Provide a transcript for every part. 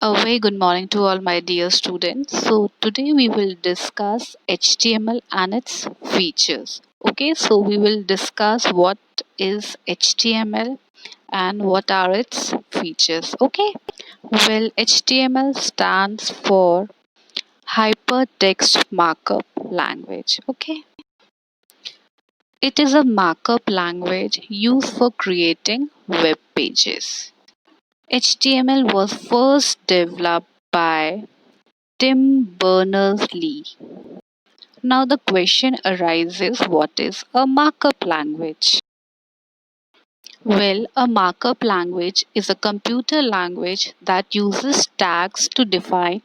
A very good morning to all my dear students. So today we will discuss HTML and its features. Okay, so we will discuss what is HTML and what are its features. Okay, well, HTML stands for Hypertext Markup Language. Okay, it is a markup language used for creating web pages. HTML was first developed by Tim Berners-Lee. Now the question arises, what is a markup language? Well, a markup language is a computer language that uses tags to define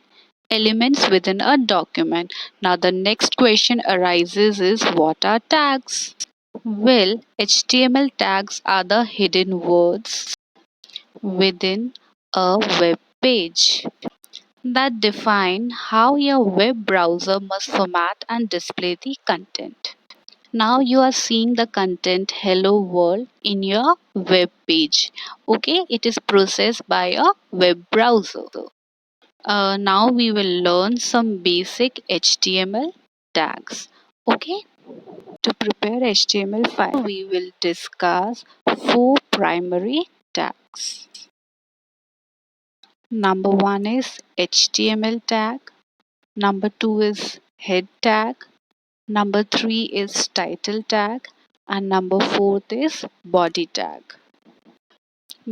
elements within a document. Now the next question arises is, what are tags? Well, HTML tags are the hidden words within a web page that define how your web browser must format and display the content. Now you are seeing the content hello world in your web page. Okay, it is processed by a web browser. Now we will learn some basic HTML tags. Okay, to prepare HTML file, we will discuss four primary tags. Number one is HTML tag. Number two is head tag. Number three is title tag. And number fourth is body tag.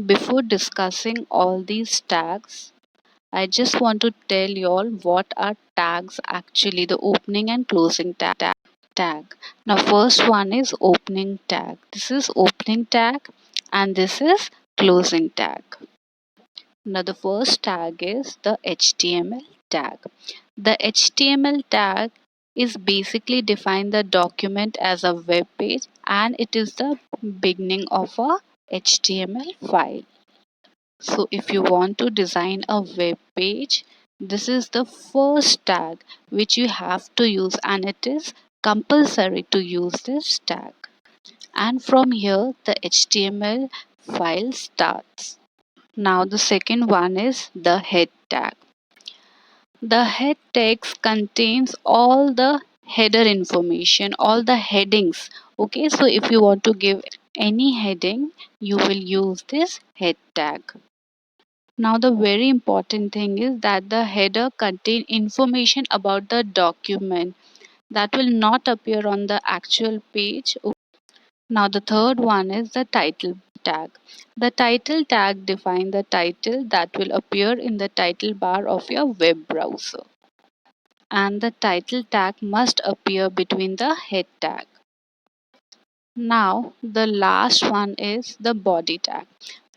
Before discussing all these tags, I just want to tell you all what are tags actually, the opening and closing tag. Now first one is opening tag. This is opening tag and this is closing tag. Now the first tag is the HTML tag. The HTML tag is basically define the document as a web page and it is the beginning of a HTML file. So if you want to design a web page, this is the first tag which you have to use and it is compulsory to use this tag. And from here the HTML file starts. Now the second one is the head tag. The head text contains all the header information, all the headings. Okay, so if you want to give any heading, you will use this head tag. Now the very important thing is that the header contain information about the document that will not appear on the actual page. Now the third one is the title tag. The title tag defines the title that will appear in the title bar of your web browser. And the title tag must appear between the head tag. Now the last one is the body tag.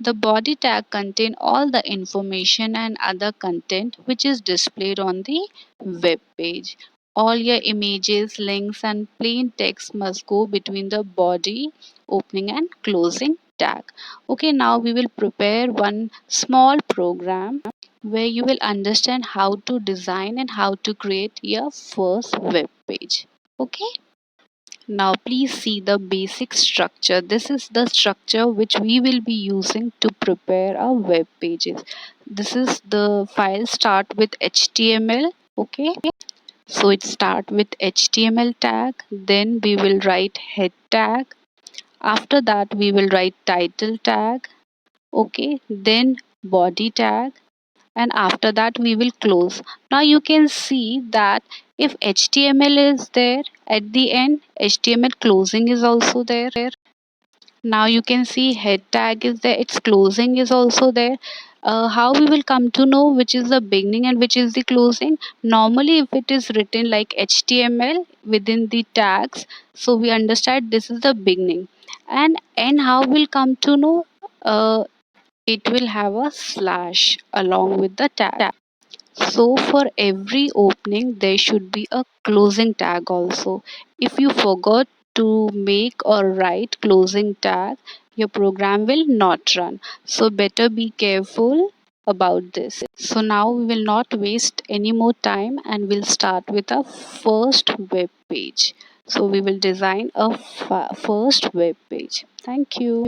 The body tag contains all the information and other content which is displayed on the web page. All your images, links and plain text must go between the body, opening and closing tag. Okay, now we will prepare one small program where you will understand how to design and how to create your first web page. Okay. Now please see the basic structure. This is the structure which we will be using to prepare our web pages. This is the file start with HTML. Okay. So it start with HTML tag. Then we will write head tag. After that we will write title tag. Okay. Then body tag. And after that we will close. Now you can see that if HTML is there at the end, HTML closing is also there. Now you can see head tag is there, its closing is also there. How we will come to know which is the beginning and which is the closing? Normally if it is written like HTML within the tags, so we understand this is the beginning. And how we'll come to know? It will have a slash along with the tag. So for every opening there should be a closing tag also. If you forgot to make or write closing tag, your program will not run. So better be careful about this. So now we will not waste any more time and we'll start with our first web page. So we will design a first web page. Thank you.